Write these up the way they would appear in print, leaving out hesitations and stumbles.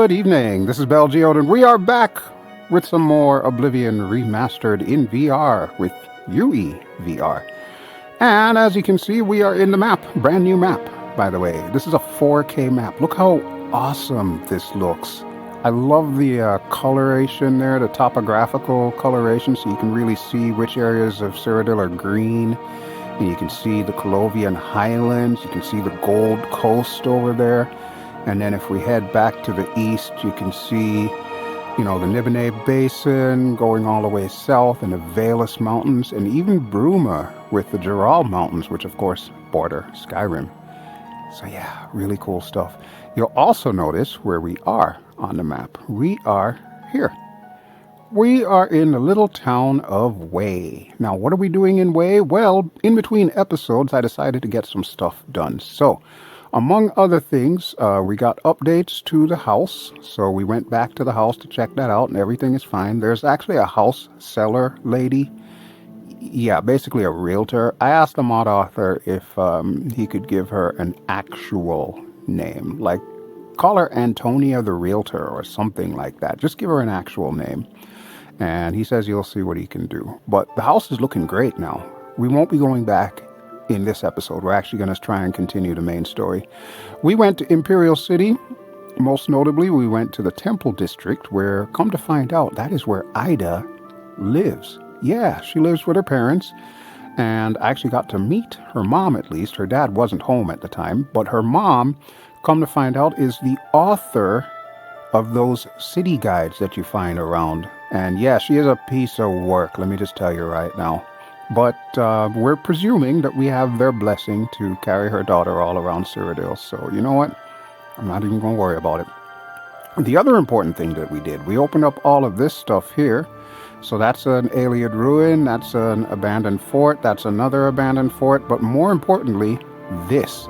Good evening, this is BelGeode, and we are back with some more Oblivion Remastered in VR with UEVR. And as you can see, we are in the map, brand new map, by the way. This is a 4K map. Look how awesome this looks. I love the coloration there, the topographical coloration, so you can really see which areas of Cyrodiil are green. And you can see the Colovian Highlands, you can see the Gold Coast over there. And then if we head back to the east, you can see, you know, the Nibene Basin going all the way south, and the Valus Mountains, and even Bruma with the Chorrol Mountains, which of course border Skyrim. So yeah, really cool stuff. You'll also notice where we are on the map. We are here. We are in the little town of Weye. Now, what are we doing in Weye? Well, in between episodes, I decided to get some stuff done. So, among other things, we got updates to the house. So we went back to the house to check that out, and everything is fine. There's actually a house seller lady. Yeah, basically a realtor. I asked the mod author if he could give her an actual name. Like, call her Antonia the Realtor or something like that. Just give her an actual name. And he says he'll see what he can do. But the house is looking great now. We won't be going back in this episode. We're actually going to try and continue the main story. We went to Imperial City. Most notably, we went to the Temple District, where, come to find out, that is where Ida lives. Yeah, she lives with her parents. And I actually got to meet her mom, at least. Her dad wasn't home at the time. But her mom, come to find out, is the author of those city guides that you find around. And yeah, she is a piece of work, let me just tell you right now. But we're presuming that we have their blessing to carry her daughter all around Cyrodiil. So you know what? I'm not even going to worry about it. The other important thing that we did, we opened up all of this stuff here. So that's an Ayleid ruin, that's an abandoned fort, that's another abandoned fort. But more importantly, this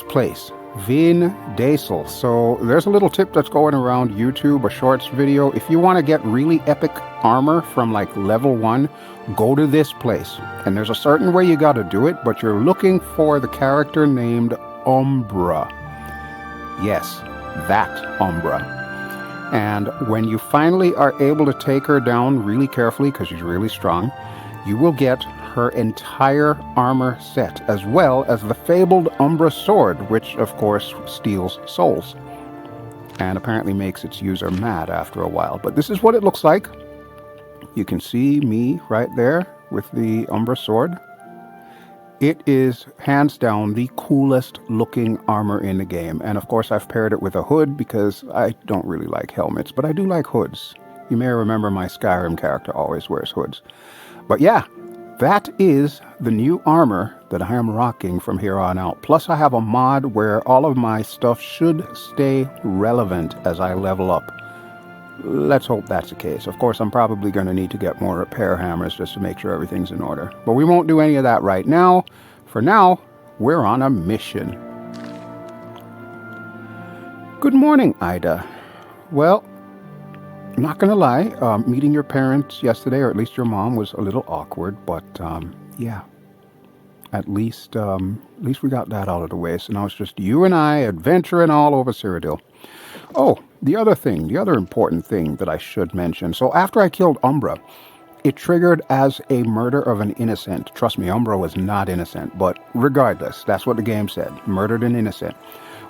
place. Vin Dasel. So there's a little tip that's going around YouTube, a shorts video. If you want to get really epic armor from like level 1, go to this place. And there's a certain way you got to do it, but you're looking for the character named Umbra. Yes, that Umbra. And when you finally are able to take her down really carefully, because she's really strong, you will get her entire armor set, as well as the fabled Umbra sword, which of course steals souls and apparently makes its user mad after a while. But this is what it looks like. You can see me right there with the Umbra sword. It is hands down the coolest looking armor in the game, and of course I've paired it with a hood because I don't really like helmets, but I do like hoods. You may remember my Skyrim character always wears hoods. But yeah, that is the new armor that I am rocking from here on out. Plus I have a mod where all of my stuff should stay relevant as I level up. Let's hope that's the case. Of course, I'm probably going to need to get more repair hammers just to make sure everything's in order. But we won't do any of that right now. For now, we're on a mission. Good morning, Ida. Well, I'm not going to lie, meeting your parents yesterday, or at least your mom, was a little awkward, but yeah, at least we got that out of the way. So now it's just you and I adventuring all over Cyrodiil. Oh, the other important thing that I should mention. So after I killed Umbra, it triggered as a murder of an innocent. Trust me, Umbra was not innocent, but regardless, that's what the game said, murdered an innocent.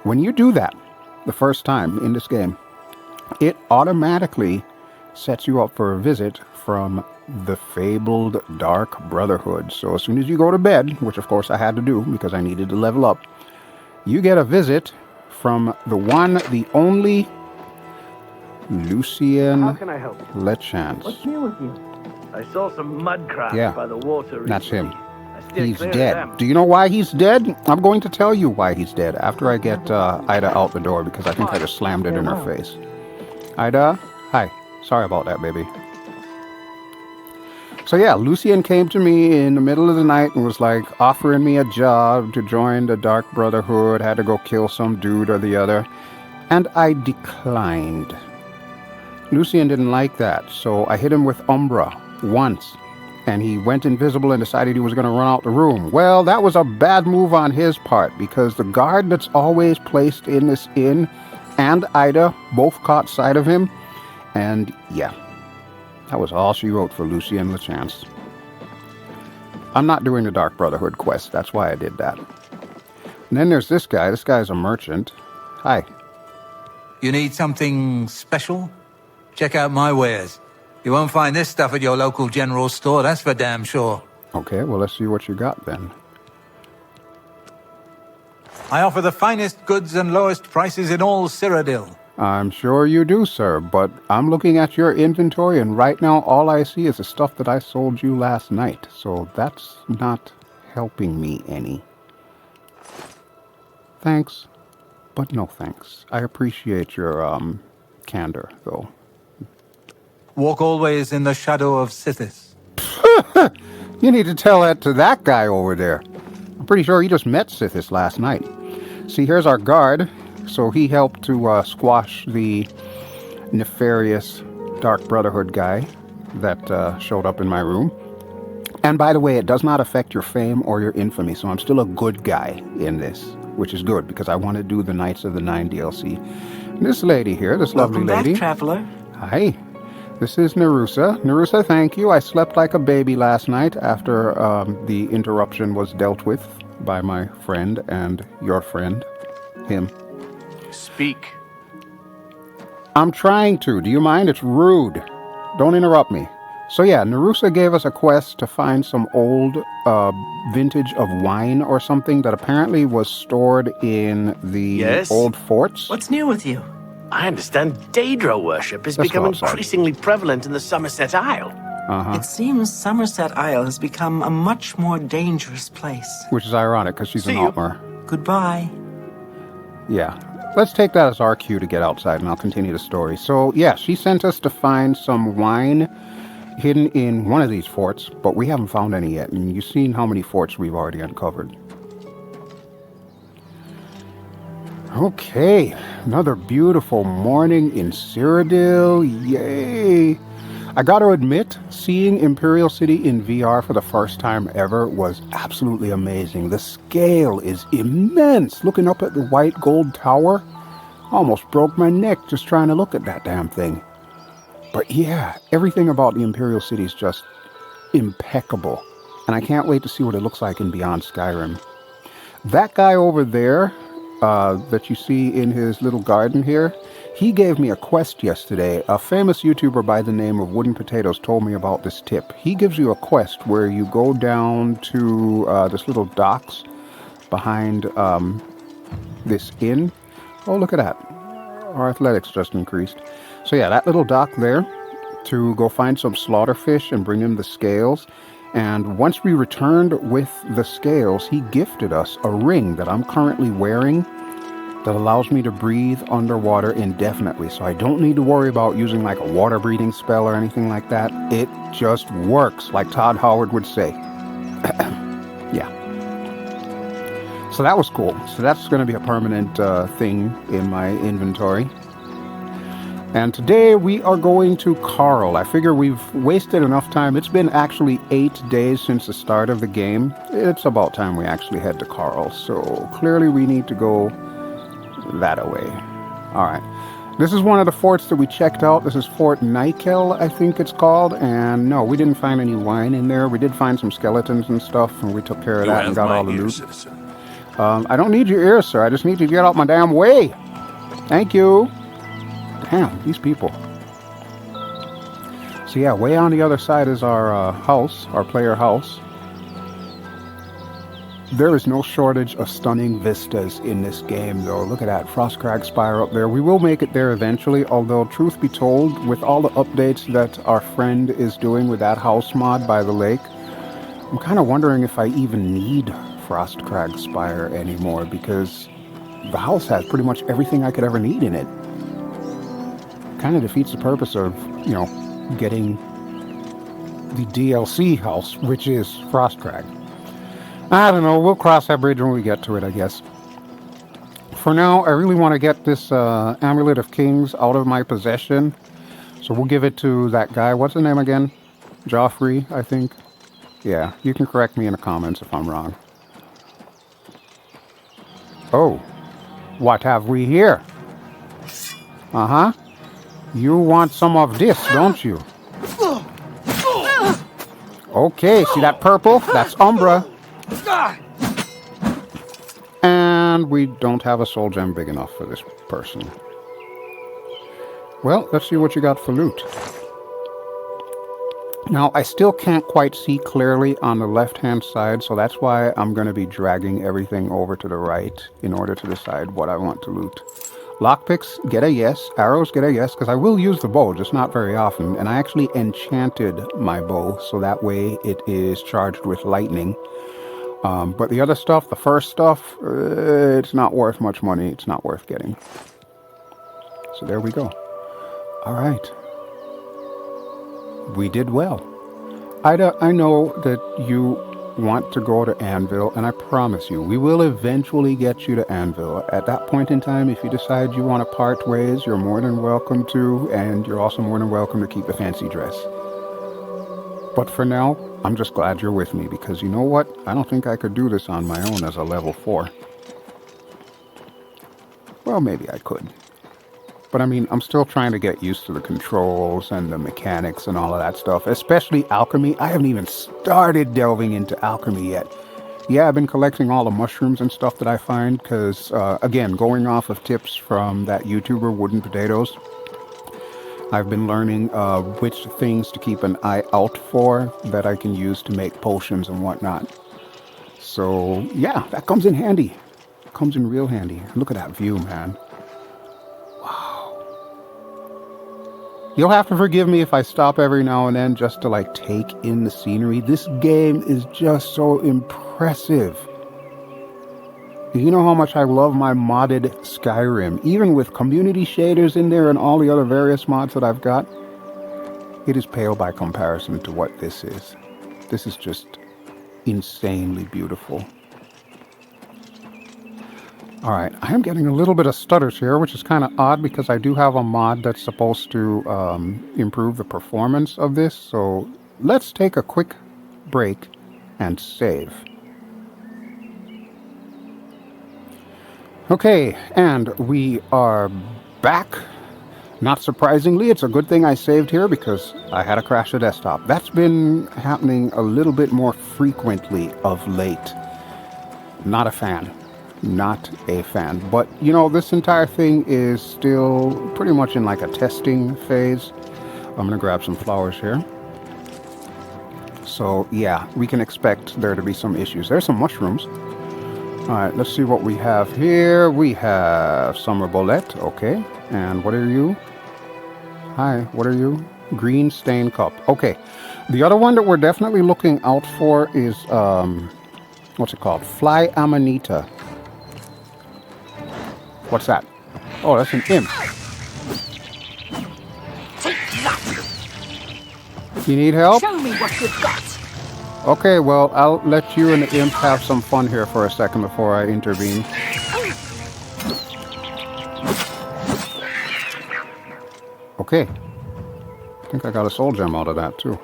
When you do that the first time in this game, it automatically sets you up for a visit from the fabled Dark Brotherhood. So as soon as you go to bed, which of course I had to do because I needed to level up, you get a visit from the one, the only Lucien Lechance. What's new with you? I saw some mud crabs by the water recently. That's him. He's dead. Do you know why he's dead? I'm going to tell you why he's dead after I get Ida out the door, because I think I just slammed it in her face. Ida, hi. Sorry about that, baby. So yeah, Lucien came to me in the middle of the night and was like offering me a job to join the Dark Brotherhood, had to go kill some dude or the other, and I declined. Lucien didn't like that, so I hit him with Umbra once, and he went invisible and decided he was going to run out the room. Well, that was a bad move on his part, because the guard that's always placed in this inn and Ida both caught sight of him. And yeah, that was all she wrote for Lucien Lachance. I'm not doing the Dark Brotherhood quest. That's why I did that. And then there's this guy. This guy's a merchant. Hi. You need something special? Check out my wares. You won't find this stuff at your local general store, that's for damn sure. Okay, well, let's see what you got then. I offer the finest goods and lowest prices in all Cyrodiil. I'm sure you do, sir, but I'm looking at your inventory, and right now all I see is the stuff that I sold you last night, so that's not helping me any. Thanks, but no thanks. I appreciate your, candor, though. Walk always in the shadow of Sithis. You need to tell that to that guy over there. I'm pretty sure he just met Sithis last night. See, here's our guard. So he helped to squash the nefarious Dark Brotherhood guy that showed up in my room. And by the way, it does not affect your fame or your infamy, so I'm still a good guy in this, which is good, because I want to do the Knights of the Nine DLC. And this lady here, this lovely lady... Welcome back, traveler. Hi. This is Nerusa. Nerusa, thank you. I slept like a baby last night after the interruption was dealt with by my friend and your friend, him. Speak. I'm trying to. Do you mind? It's rude. Don't interrupt me. So yeah, Nerusa gave us a quest to find some old vintage of wine or something that apparently was stored in the old forts. What's new with you? I understand Daedra worship has become increasingly prevalent in the Somerset Isle. It seems Somerset Isle has become a much more dangerous place. Which is ironic, because she's an Altmer. Goodbye. Yeah. Let's take that as our cue to get outside, and I'll continue the story. So, yeah, she sent us to find some wine hidden in one of these forts, but we haven't found any yet, and you've seen how many forts we've already uncovered. Okay, another beautiful morning in Cyrodiil. Yay! I gotta admit, seeing Imperial City in VR for the first time ever was absolutely amazing. The scale is immense. Looking up at the white gold tower, almost broke my neck just trying to look at that damn thing. But yeah, everything about the Imperial City is just impeccable. And I can't wait to see what it looks like in Beyond Skyrim. That guy over there, that you see in his little garden here, he gave me a quest yesterday. A famous YouTuber by the name of Wooden Potatoes told me about this tip. He gives you a quest where you go down to this little docks behind this inn. Oh, look at that. Our athletics just increased. So yeah, that little dock there, to go find some slaughterfish and bring him the scales. And once we returned with the scales, he gifted us a ring that I'm currently wearing that allows me to breathe underwater indefinitely. So I don't need to worry about using like a water breathing spell or anything like that. It just works, like Todd Howard would say. Yeah. So that was cool. So that's going to be a permanent thing in my inventory. And today we are going to Chorrol. I figure we've wasted enough time. It's been actually 8 days since the start of the game. It's about time we actually head to Chorrol. So clearly we need to go that away. Alright. This is one of the forts that we checked out. This is Fort Nykel, I think it's called. And no, we didn't find any wine in there. We did find some skeletons and stuff, and we took care of that and got all the loot. I don't need your ears, sir. I just need you to get out my damn way. Thank you. Damn, these people. So yeah, way on the other side is our house, our player house. There is no shortage of stunning vistas in this game, though. Look at that, Frostcrag Spire up there. We will make it there eventually, although, truth be told, with all the updates that our friend is doing with that house mod by the lake, I'm kind of wondering if I even need Frostcrag Spire anymore, because the house has pretty much everything I could ever need in it. Kind of defeats the purpose of, you know, getting the DLC house, which is Frostcrag. I don't know, we'll cross that bridge when we get to it, I guess. For now, I really want to get this Amulet of Kings out of my possession. So we'll give it to that guy. What's his name again? Jauffre, I think. Yeah, you can correct me in the comments if I'm wrong. Oh, what have we here? Uh-huh. You want some of this, don't you? Okay, see that purple? That's Umbra. And we don't have a soul gem big enough for this person. Well, let's see what you got for loot. Now, I still can't quite see clearly on the left-hand side, so that's why I'm going to be dragging everything over to the right in order to decide what I want to loot. Lockpicks, get a yes. Arrows, get a yes, because I will use the bow, just not very often. And I actually enchanted my bow, so that way it is charged with lightning. But the other stuff, the first stuff, it's not worth much money. It's not worth getting. So there we go. All right. We did well. Ida, I know that you want to go to Anvil, and I promise you, we will eventually get you to Anvil. At that point in time, if you decide you want to part ways, you're more than welcome to, and you're also more than welcome to keep the fancy dress. But for now, I'm just glad you're with me, because you know what? I don't think I could do this on my own as a level 4. Well, maybe I could. But I mean, I'm still trying to get used to the controls and the mechanics and all of that stuff, especially alchemy. I haven't even started delving into alchemy yet. Yeah, I've been collecting all the mushrooms and stuff that I find because, again, going off of tips from that YouTuber, Wooden Potatoes, I've been learning which things to keep an eye out for that I can use to make potions and whatnot. So, yeah, that comes in handy. It comes in real handy. Look at that view, man. You'll have to forgive me if I stop every now and then just to like take in the scenery. This game is just so impressive. You know how much I love my modded Skyrim, even with community shaders in there and all the other various mods that I've got. It is pale by comparison to what this is. This is just insanely beautiful. Alright, I am getting a little bit of stutters here, which is kind of odd because I do have a mod that's supposed to improve the performance of this. So let's take a quick break and save. Okay, and we are back. Not surprisingly, it's a good thing I saved here because I had to crash the desktop. That's been happening a little bit more frequently of late. Not a fan. Not a fan. But, you know, this entire thing is still pretty much in like a testing phase. I'm going to grab some flowers here. So, yeah, we can expect there to be some issues. There's some mushrooms. Alright, let's see what we have here. We have Summer Bolette. Okay. And what are you? Hi, what are you? Green Stain Cup. Okay. The other one that we're definitely looking out for is, what's it called? Fly Amanita. What's that? Oh, that's an imp. You need help? Show me what you've got. Okay, well, I'll let you and the imp have some fun here for a second before I intervene. Okay. I think I got a soul gem out of that, too.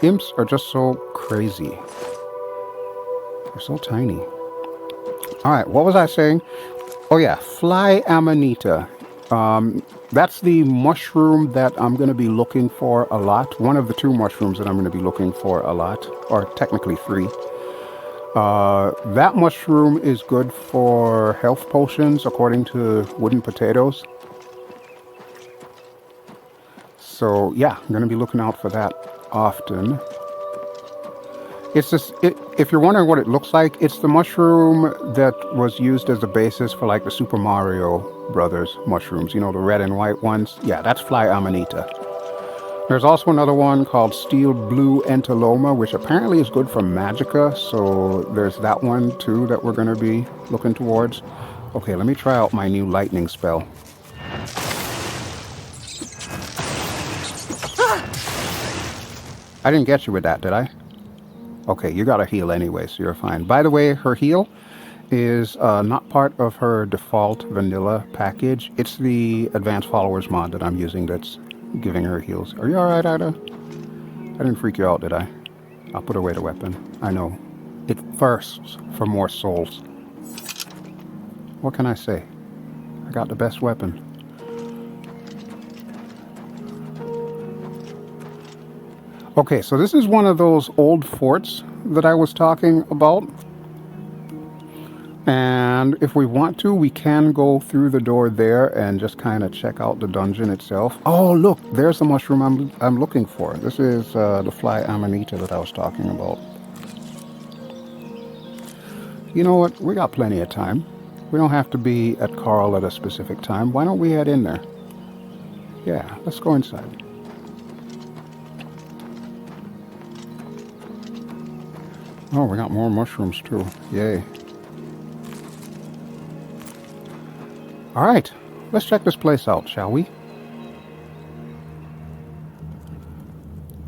Imps are just so crazy. They're so tiny. Alright, what was I saying? Oh yeah, Fly Amanita. That's the mushroom that I'm going to be looking for a lot. One of the 2 mushrooms that I'm going to be looking for a lot. Or technically 3. That mushroom is good for health potions, according to Wooden Potatoes. So yeah, I'm going to be looking out for that often. It's just, if you're wondering what it looks like, it's the mushroom that was used as the basis for like the Super Mario Brothers mushrooms. You know, the red and white ones. Yeah, that's Fly Amanita. There's also another one called Steel Blue Entaloma, which apparently is good for Magicka. So there's that one too that we're going to be looking towards. Okay, let me try out my new lightning spell. I didn't get you with that, did I? Okay, you got a heal anyway, so you're fine. By the way, her heal is not part of her default vanilla package. It's the Advanced Followers mod that I'm using that's giving her heals. Are you alright, Ida? I didn't freak you out, did I? I'll put away the weapon. I know. It thirsts for more souls. What can I say? I got the best weapon. Okay, so this is one of those old forts that I was talking about. And if we want to, we can go through the door there and just kind of check out the dungeon itself. Oh, look, there's the mushroom I'm looking for. This is the fly amanita that I was talking about. You know what? We got plenty of time. We don't have to be at Chorrol at a specific time. Why don't we head in there? Yeah, let's go inside. Oh, we got more mushrooms too. Yay. Alright, let's check this place out, shall we?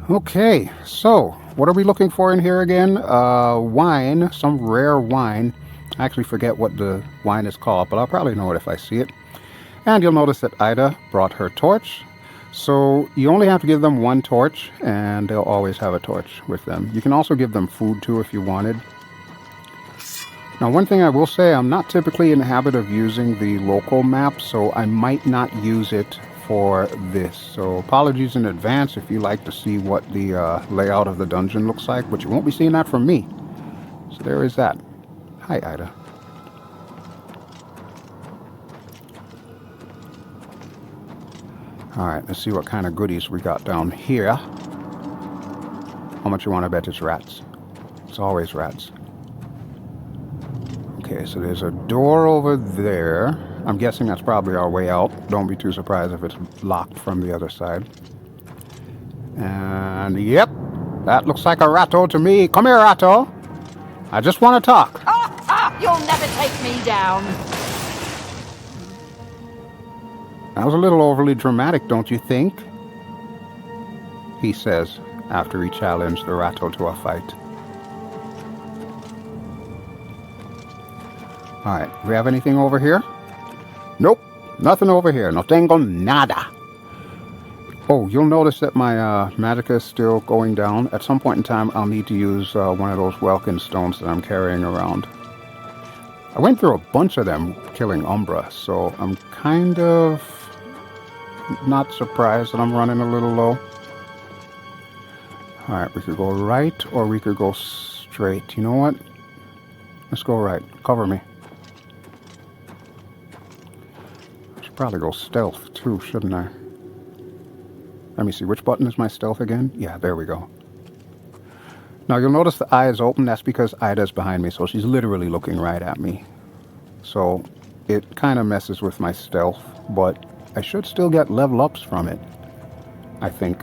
Okay, so what are we looking for in here again? Wine, some rare wine. I actually forget what the wine is called, but I'll probably know it if I see it. And you'll notice that Ida brought her torch. So you only have to give them one torch, and they'll always have a torch with them. You can also give them food too if you wanted. Now, one thing I will say, I'm not typically in the habit of using the local map, so I might not use it for this. So apologies in advance if you like to see what the layout of the dungeon looks like, but you won't be seeing that from me. So there is that. Hi, Ida. Alright, let's see what kind of goodies we got down here. How much you want to bet it's rats? It's always rats. Okay, so there's a door over there. I'm guessing that's probably our way out. Don't be too surprised if it's locked from the other side. And yep, that looks like a ratto to me. Come here, ratto. I just want to talk. You'll never take me down. That was a little overly dramatic, don't you think? He says, after he challenged the ratto to a fight. Alright, do we have anything over here? Nope, nothing over here. No tengo nada. Oh, you'll notice that my magicka is still going down. At some point in time, I'll need to use one of those Welkin stones that I'm carrying around. I went through a bunch of them killing Umbra, so I'm kind of not surprised that I'm running a little low. Alright, we could go right or we could go straight. You know what? Let's go right. Cover me. I should probably go stealth too, shouldn't I? Let me see, which button is my stealth again? Yeah, there we go. Now you'll notice the eye is open. That's because Ida's behind me, so she's literally looking right at me. So it kind of messes with my stealth, but I should still get level ups from it, I think.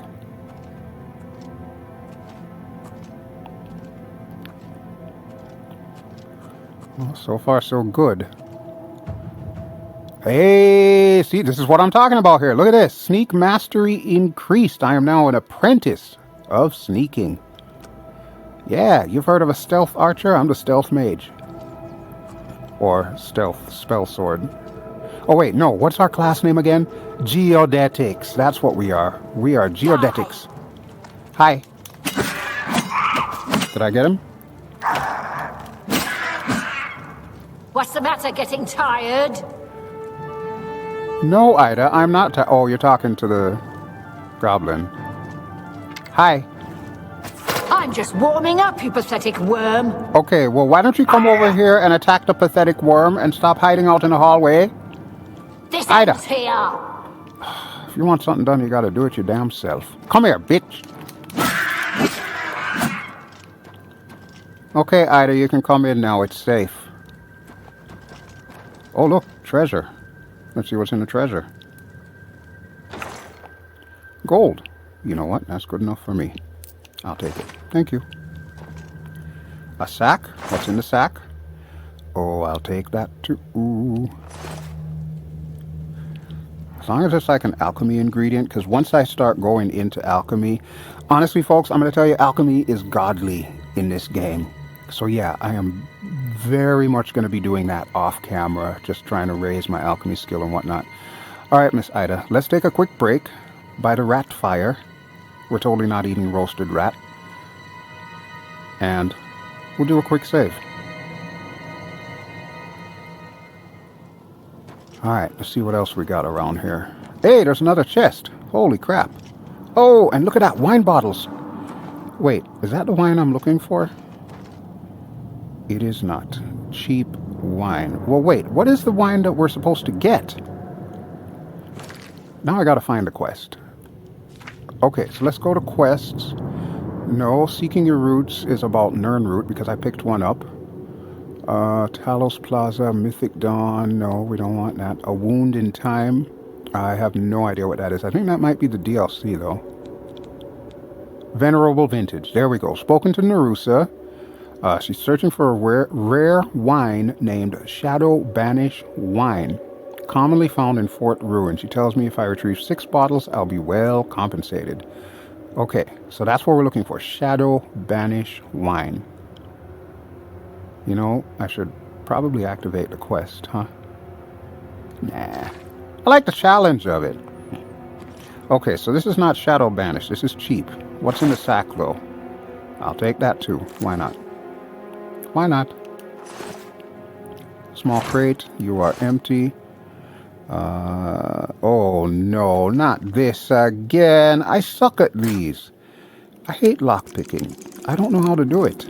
Well, so far so good. Hey, see, this is what I'm talking about here. Look at this. Sneak mastery increased. I am now an apprentice of sneaking. Yeah, you've heard of a stealth archer? I'm the stealth mage. Or stealth spell sword. Oh wait, no, what's our class name again? Geodetics. That's what we are. We are geodetics. Hi. Did I get him? What's the matter, getting tired? No, Ida, I'm not oh, you're talking to the goblin. Hi. I'm just warming up, you pathetic worm. Okay, well, why don't you come over here and attack the pathetic worm and stop hiding out in the hallway? This Ida. ends here. If you want something done, you gotta do it your damn self. Come here, bitch. Okay, Ida, you can come in now. It's safe. Oh, look, treasure. Let's see what's in the treasure. Gold. You know what? That's good enough for me. I'll take it. Thank you. A sack? What's in the sack? Oh, I'll take that too. Ooh. As long as it's like an alchemy ingredient, because once I start going into alchemy, honestly, folks, I'm going to tell you, alchemy is godly in this game. So yeah, I am very much going to be doing that off camera, just trying to raise my alchemy skill and whatnot. Alright, Miss Ida, let's take a quick break by the rat fire. We're totally not eating roasted rat. And we'll do a quick save. Alright, let's see what else we got around here. Hey, there's another chest. Holy crap. Oh, and look at that, wine bottles. Wait, is that the wine I'm looking for? It is not. Cheap wine. Well, wait, what is the wine that we're supposed to get? Now I gotta find the quest. Okay, so let's go to quests. No, Seeking Your Roots is about Nirnroot because I picked one up. Talos Plaza, Mythic Dawn. No, we don't want that. A Wound in Time. I have no idea what that is. I think that might be the DLC, though. Venerable Vintage. There we go. Spoken to Narusa. She's searching for a rare wine named Shadow Banish Wine, commonly found in Fort Ruin. She tells me if I retrieve 6 bottles, I'll be well compensated. Okay, so that's what we're looking for. Shadow Banish Wine. You know, I should probably activate the quest, huh? Nah. I like the challenge of it. Okay, so this is not Shadow Banish. This is cheap. What's in the sack, though? I'll take that, too. Why not? Why not? Small crate. You are empty. Oh, no. Not this again. I suck at these. I hate lockpicking. I don't know how to do it.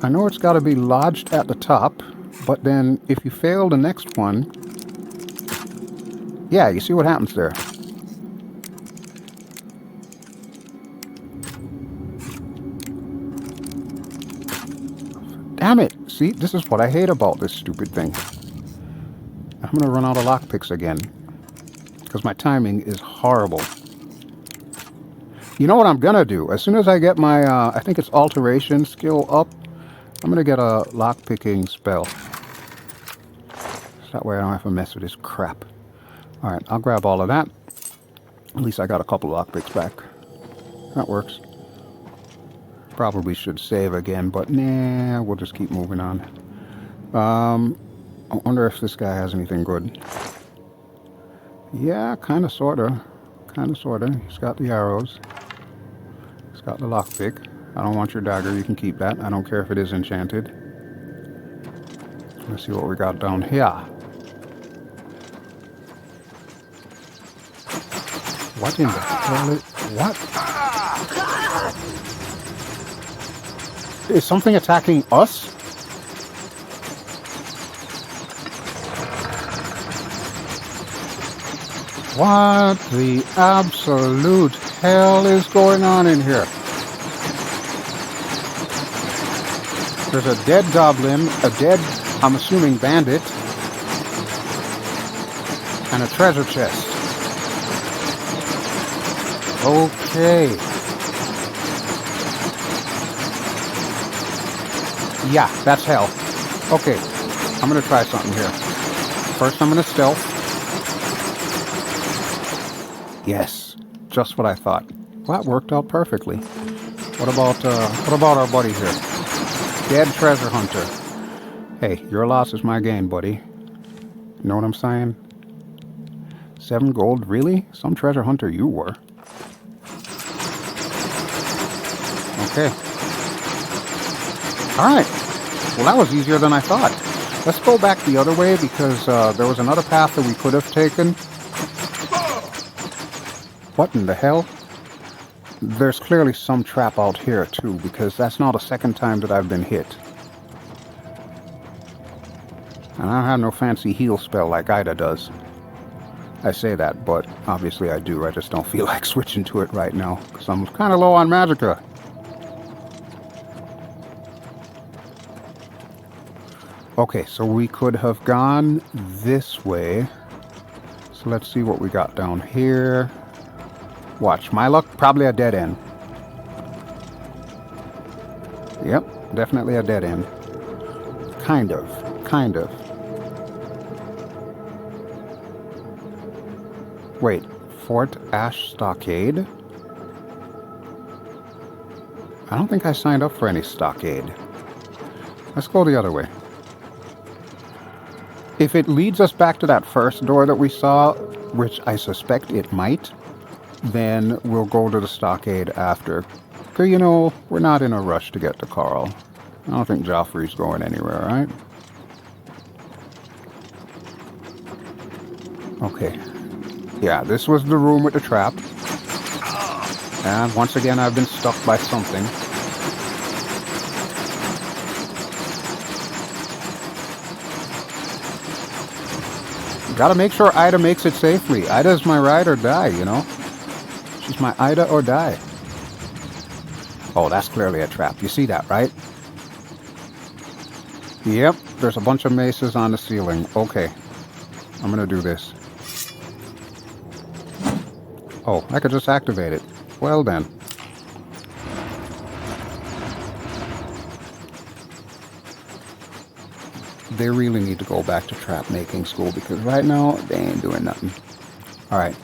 I know it's got to be lodged at the top, but then if you fail the next one, yeah, you see what happens there. Damn it! See, this is what I hate about this stupid thing. I'm going to run out of lockpicks again, because my timing is horrible. You know what I'm going to do? As soon as I get my, I think it's alteration skill up, I'm going to get a lockpicking spell. So that way I don't have to mess with this crap. Alright, I'll grab all of that. At least I got a couple lockpicks back. That works. Probably should save again, but nah, we'll just keep moving on. I wonder if this guy has anything good. Yeah, kind of, sort of. Kind of, sort of. He's got the arrows. He's got the lockpick. I don't want your dagger. You can keep that. I don't care if it is enchanted. Let's see what we got down here. What in the hell is... What? Is something attacking us? What the absolute hell is going on in here? There's a dead goblin, a dead, I'm assuming, bandit, and a treasure chest. Okay. Yeah, that's hell. Okay, I'm gonna try something here. First, I'm gonna stealth. Yes, just what I thought. Well, that worked out perfectly. What about our buddy here? Dead treasure hunter. Hey, your loss is my gain, buddy. You know what I'm saying? 7 gold, really? Some treasure hunter you were. Okay. Alright. Well, that was easier than I thought. Let's go back the other way because there was another path that we could have taken. What in the hell? There's clearly some trap out here too, because that's not the second time that I've been hit. And I don't have no fancy heal spell like Ida does. I say that, but obviously I do. I just don't feel like switching to it right now, because I'm kind of low on magicka. Okay, so we could have gone this way. So let's see what we got down here. Watch, my luck, probably a dead end. Yep, definitely a dead end. Kind of. Wait, Fort Ash Stockade? I don't think I signed up for any stockade. Let's go the other way. If it leads us back to that first door that we saw, which I suspect it might, then we'll go to the stockade after. Because, you know, we're not in a rush to get to Chorrol. I don't think Jauffre's going anywhere, right? Okay. Yeah, this was the room with the trap. And once again, I've been stuck by something. Gotta make sure Ida makes it safely. Ida's my ride or die, you know? She's my Ida or die. Oh, that's clearly a trap. You see that, right? Yep, there's a bunch of maces on the ceiling. Okay. I'm gonna do this. Oh, I could just activate it. Well then. They really need to go back to trap making school because right now they ain't doing nothing. Alright.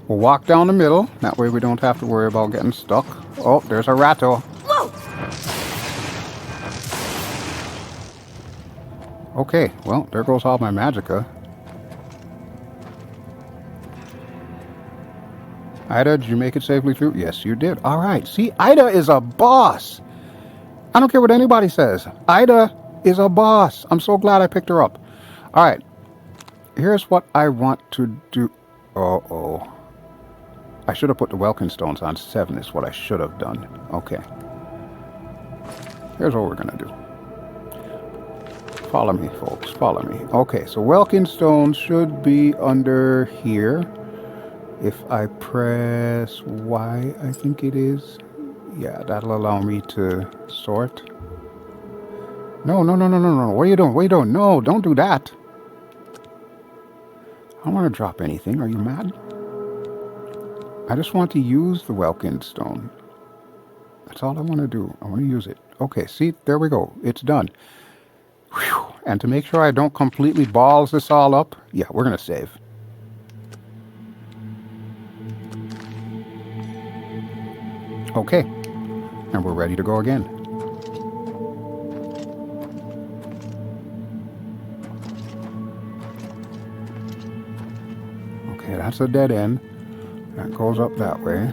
We'll walk down the middle. That way we don't have to worry about getting stuck. Oh, there's a ratto. Whoa! Okay, well, there goes all my magicka. Ida, did you make it safely through? Yes, you did. Alright, see, Ida is a boss. I don't care what anybody says. Ida is a boss. I'm so glad I picked her up. Alright, here's what I want to do. Uh-oh. I should have put the Welkin stones on 7 is what I should have done. Okay. Here's what we're going to do. Follow me, folks. Follow me. Okay, so Welkin stones should be under here. If I press Y, I think it is. Yeah, that'll allow me to sort. No. What are you doing? What are you doing? No, don't do that. I don't want to drop anything. Are you mad? I just want to use the Welkin stone. That's all I want to do. I want to use it. Okay, see, there we go. It's done. Whew. And to make sure I don't completely balls this all up, yeah, we're going to save. Okay, and we're ready to go again. Okay, that's a dead end. That goes up that way.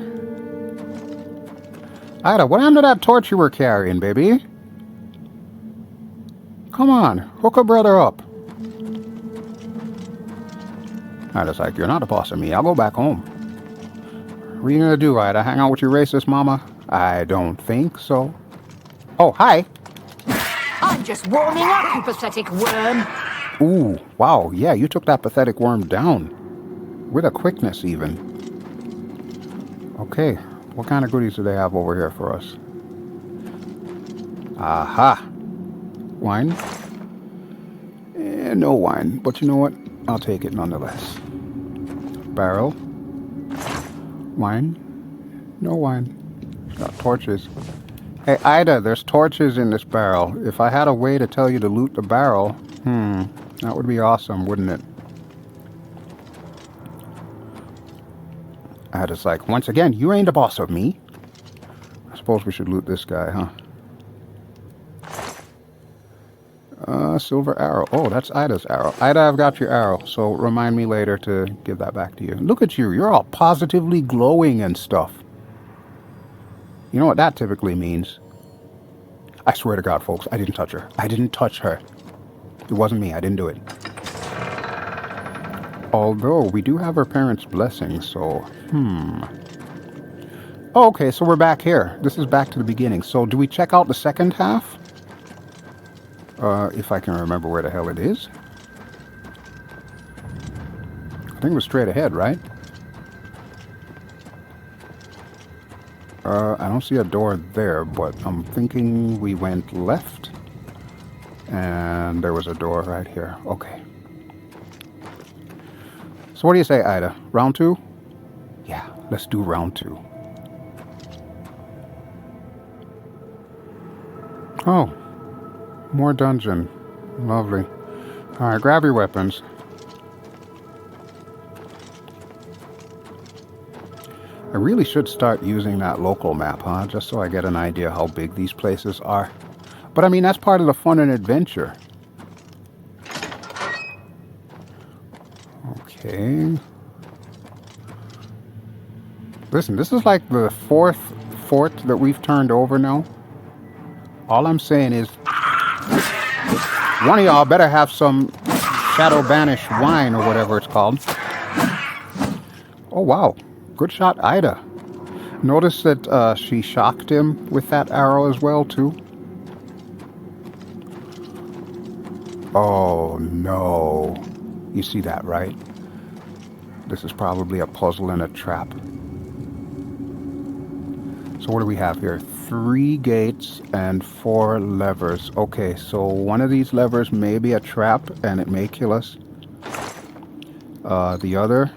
Ida, what happened to that torch you were carrying, baby? Come on, hook a brother up. Ida's like, you're not the boss of me. I'll go back home. What are you gonna do, Ida? Hang out with your racist mama? I don't think so. Oh, hi. I'm just warming up, you pathetic worm. Ooh, wow. Yeah, you took that pathetic worm down. With a quickness, even. Okay, what kind of goodies do they have over here for us? Aha. Wine? No wine, but you know what? I'll take it nonetheless. Barrel? Wine? No wine. Got torches. Hey, Ida, there's torches in this barrel. If I had a way to tell you to loot the barrel, that would be awesome, wouldn't it? Ida's like, once again, you ain't the boss of me. I suppose we should loot this guy, huh? Silver arrow. Oh, that's Ida's arrow. Ida, I've got your arrow, so remind me later to give that back to you. Look at you. You're all positively glowing and stuff. You know what that typically means? I swear to God, folks, I didn't touch her. I didn't touch her. It wasn't me. I didn't do it. Although, we do have her parents' blessing, so, Oh, okay, so we're back here. This is back to the beginning. So, do we check out the second half? If I can remember where the hell it is. I think it was straight ahead, right? I don't see a door there, but I'm thinking we went left. And there was a door right here. Okay. So what do you say, Ida? Round 2? Yeah, let's do round 2. Oh. More dungeon. Lovely. Alright, grab your weapons. I really should start using that local map, huh? Just so I get an idea how big these places are. But I mean, that's part of the fun and adventure. Okay. Listen, this is like the 4th fort that we've turned over now. All I'm saying is, one of y'all better have some Shadow Banish wine or whatever it's called. Oh, wow. Good shot, Ida. Notice that she shocked him with that arrow as well, too. Oh, no. You see that, right? This is probably a puzzle and a trap. So what do we have here? 3 gates and 4 levers. Okay, so one of these levers may be a trap and it may kill us. The other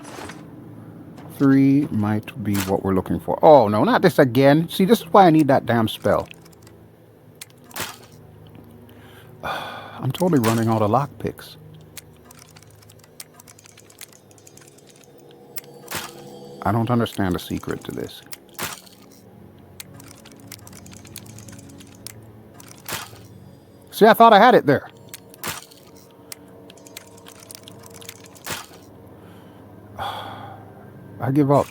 3 might be what we're looking for. Oh, no, not this again. See, this is why I need that damn spell. I'm totally running out of lockpicks. I don't understand the secret to this. See, I thought I had it there. I give up.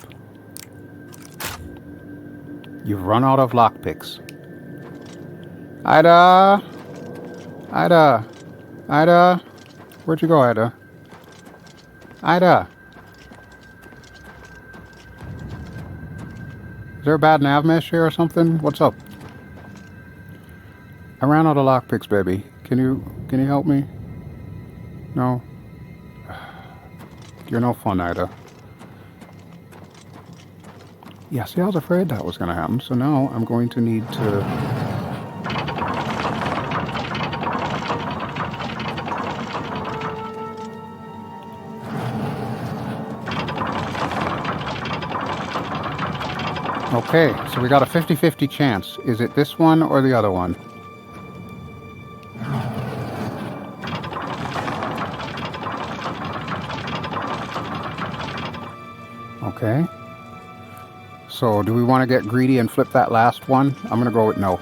You've run out of lockpicks. Ida! Ida! Ida! Where'd you go, Ida? Ida! Is there a bad nav mesh here or something? What's up? I ran out of lockpicks, baby. Can you help me? No? You're no fun, Ida. Yeah, see, I was afraid that was going to happen, so now I'm going to need to... Okay, so we got a 50-50 chance. Is it this one or the other one? Okay. So, do we want to get greedy and flip that last one? I'm going to go with no.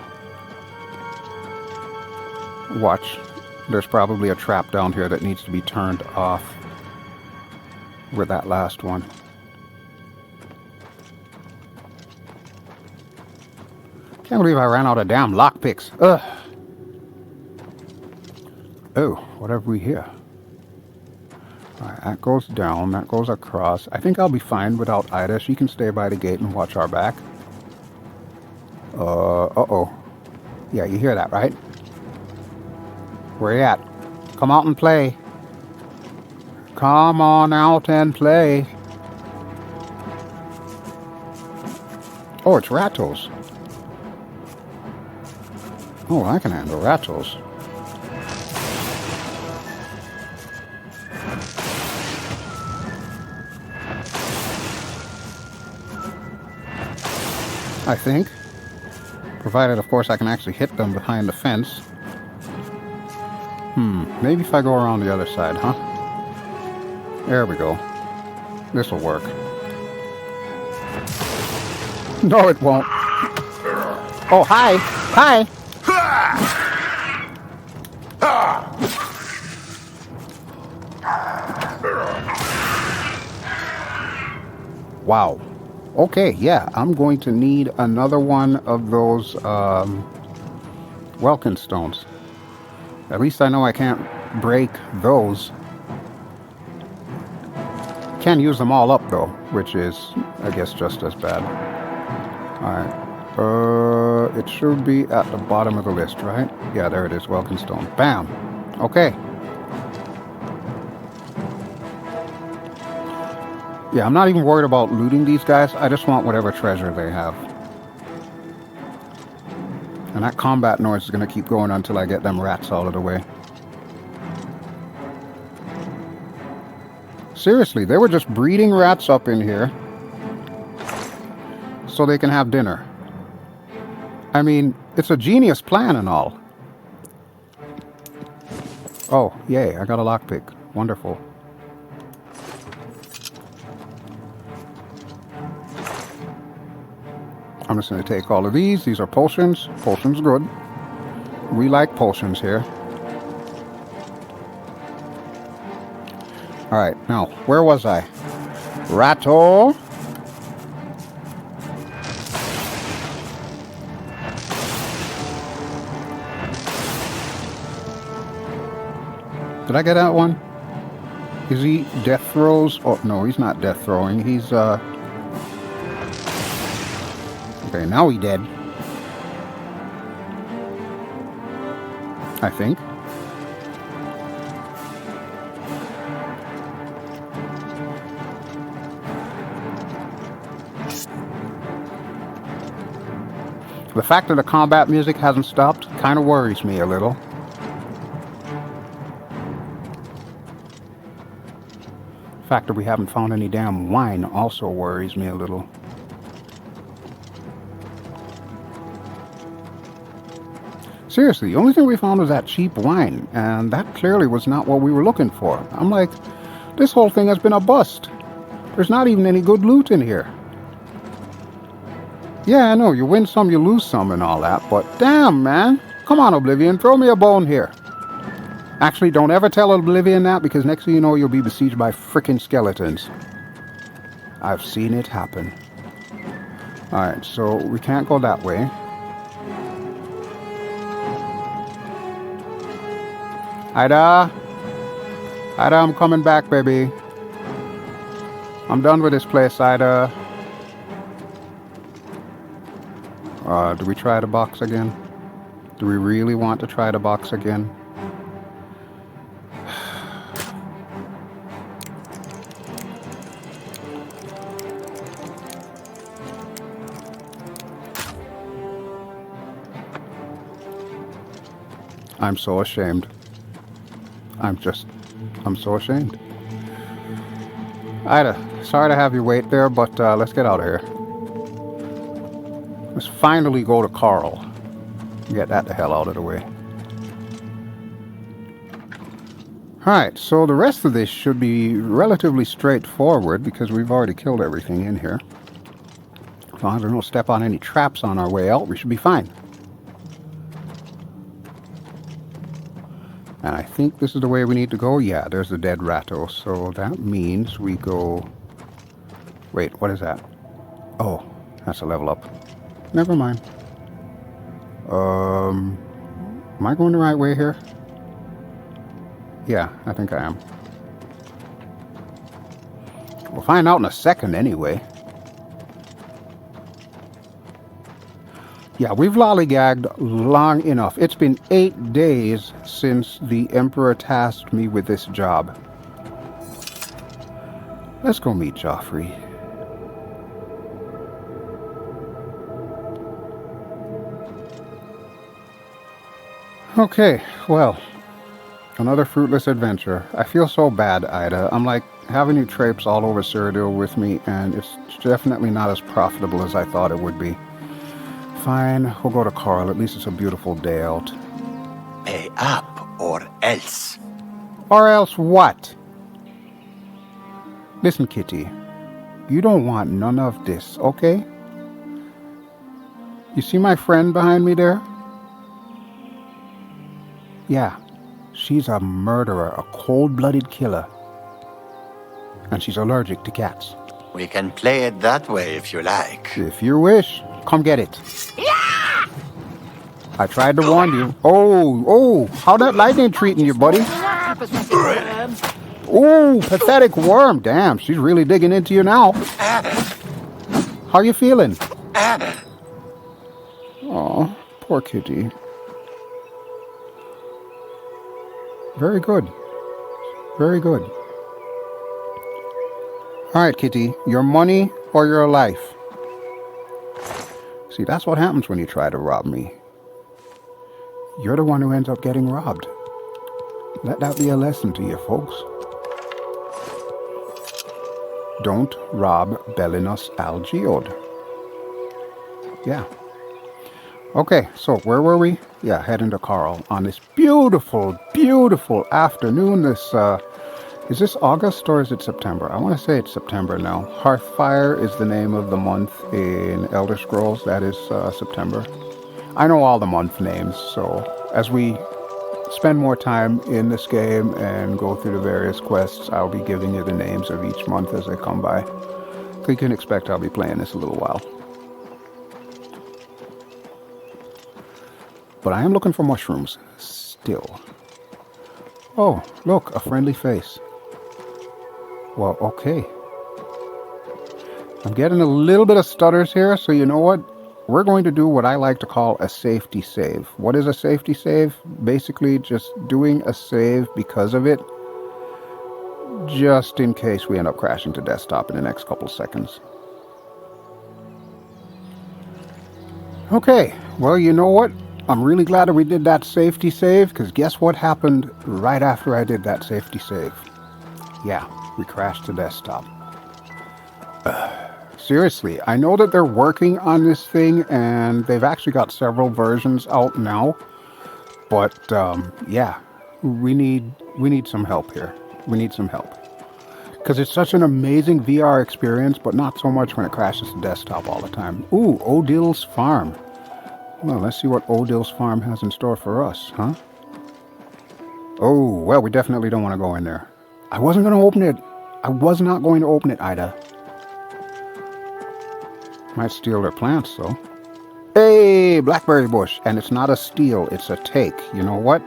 Watch. There's probably a trap down here that needs to be turned off with that last one. Can't believe I ran out of damn lockpicks. Ugh. Oh, what have we here? Alright, that goes down, that goes across. I think I'll be fine without Ida. She can stay by the gate and watch our back. Uh-oh. Yeah, you hear that, right? Where you at? Come out and play. Come on out and play. Oh, it's Rattos. Oh, I can handle Rattos. I think. Provided, of course, I can actually hit them behind the fence. Maybe if I go around the other side, huh? There we go. This'll work. No, it won't. Oh, hi! Hi! Wow. Okay, yeah, I'm going to need another one of those Welkin stones. At least I know I can't break those. Can use them all up though, which is, I guess, just as bad. Alright. It should be at the bottom of the list, right? Yeah, there it is, Welkin stone. Bam! Okay. Yeah, I'm not even worried about looting these guys. I just want whatever treasure they have. And that combat noise is going to keep going until I get them rats out of the way. Seriously, they were just breeding rats up in here so they can have dinner. I mean, it's a genius plan and all. Oh, yay, I got a lockpick. Wonderful. I'm just going to take all of these. These are potions. Potions good. We like potions here. Alright, now, where was I? Ratto. Did I get that one? Is he death throws? Oh, no, he's not death throwing. He's, okay, now he's dead. I think. The fact that the combat music hasn't stopped kind of worries me a little. The fact that we haven't found any damn wine also worries me a little. Seriously, the only thing we found was that cheap wine, and that clearly was not what we were looking for. I'm like, this whole thing has been a bust. There's not even any good loot in here. Yeah, I know, you win some, you lose some and all that, but damn, man. Come on, Oblivion, throw me a bone here. Actually, don't ever tell Oblivion that, because next thing you know, you'll be besieged by frickin' skeletons. I've seen it happen. Alright, so we can't go that way. Ida! Ida, I'm coming back, baby. I'm done with this place, Ida. Do we try the box again? Do we really want to try the box again? I'm so ashamed. I'm so ashamed. Ida, sorry to have you wait there, but let's get out of here. Let's finally go to Chorrol. Get that the hell out of the way. Alright, so the rest of this should be relatively straightforward because we've already killed everything in here. As long as we don't step on any traps on our way out, we should be fine. And I think this is the way we need to go. Yeah, there's the dead ratto. So that means we go... Wait, what is that? Oh, that's a level up. Never mind. Am I going the right way here? Yeah, I think I am. We'll find out in a second anyway. Yeah, we've lollygagged long enough. It's been 8 days since the Emperor tasked me with this job. Let's go meet Jauffre. Okay, well, another fruitless adventure. I feel so bad, Ida. I'm like having you traipse all over Cyrodiil with me, and it's definitely not as profitable as I thought it would be. Fine, we'll go to Chorrol. At least it's a beautiful day out. Pay up, or else. Or else what? Listen, Kitty. You don't want none of this, okay? You see my friend behind me there? Yeah, she's a murderer, a cold-blooded killer. And she's allergic to cats. We can play it that way if you like. If you wish, come get it. Yeah! I tried to warn you. Oh, how that lightning treating you, buddy? Oh, pathetic worm. Damn, she's really digging into you now. How you feeling? Oh, poor kitty. Very good. Very good. Alright, kitty. Your money or your life? See, that's what happens when you try to rob me. You're the one who ends up getting robbed. Let that be a lesson to you, folks. Don't rob Belinus al Geode. Yeah. Okay, so where were we? Yeah, heading to Chorrol on this beautiful, beautiful afternoon. This, is this August or is it September? I want to say it's September now. Hearthfire is the name of the month in Elder Scrolls. That is September. I know all the month names, so as we spend more time in this game and go through the various quests, I'll be giving you the names of each month as they come by. So you can expect I'll be playing this a little while. But I am looking for mushrooms, still. Oh, look, a friendly face. Well, okay. I'm getting a little bit of stutters here, so you know what? We're going to do what I like to call a safety save. What is a safety save? Basically just doing a save because of it, just in case we end up crashing to desktop in the next couple seconds. Okay, well, you know what? I'm really glad that we did that safety save, because guess what happened right after I did that safety save? Yeah, we crashed to desktop. Seriously, I know that they're working on this thing, and they've actually got several versions out now. But, yeah, we need some help here. We need some help. Because it's such an amazing VR experience, but not so much when it crashes to desktop all the time. Ooh, Odil's Farm. Well, let's see what Odil's Farm has in store for us, huh? Oh, well, we definitely don't want to go in there. I wasn't going to open it. I was not going to open it, Ida. Might steal their plants, though. Hey, blackberry bush. And it's not a steal, it's a take. You know what?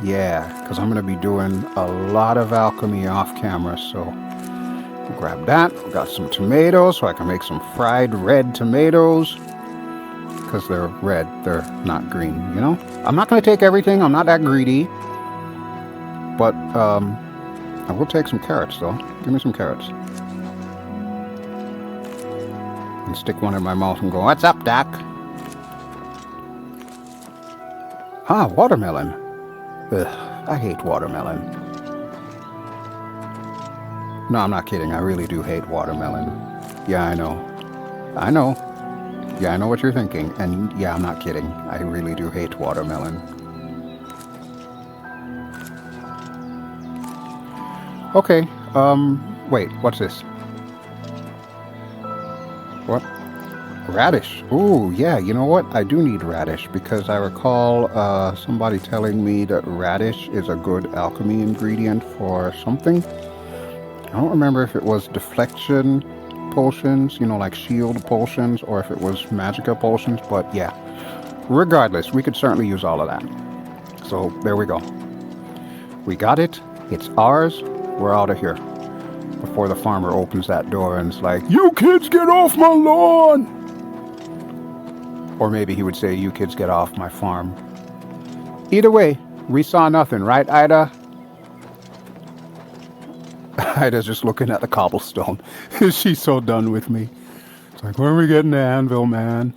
Yeah, because I'm going to be doing a lot of alchemy off camera, so we'll grab that. We got some tomatoes, so I can make some fried red tomatoes. Because they're red, they're not green, you know? I'm not going to take everything, I'm not that greedy. But, I will take some carrots, though. Give me some carrots. And stick one in my mouth and go, "What's up, Doc?" Ah, watermelon. Ugh, I hate watermelon. No, I'm not kidding. I really do hate watermelon. Yeah, I know. I know. Yeah, I know what you're thinking. And yeah, I'm not kidding. I really do hate watermelon. Okay, wait, what's this? What? Radish. Ooh, yeah, you know what? I do need radish because I recall somebody telling me that radish is a good alchemy ingredient for something. I don't remember if it was deflection potions, you know, like shield potions, or if it was magicka potions, but yeah. Regardless, we could certainly use all of that. So, there we go. We got it. It's ours. We're out of here. Before the farmer opens that door and is like, "You kids get off my lawn!" Or maybe he would say, "You kids get off my farm." Either way, we saw nothing, right, Ida? Ida's just looking at the cobblestone. She's so done with me. It's like, when are we getting to Anvil, man?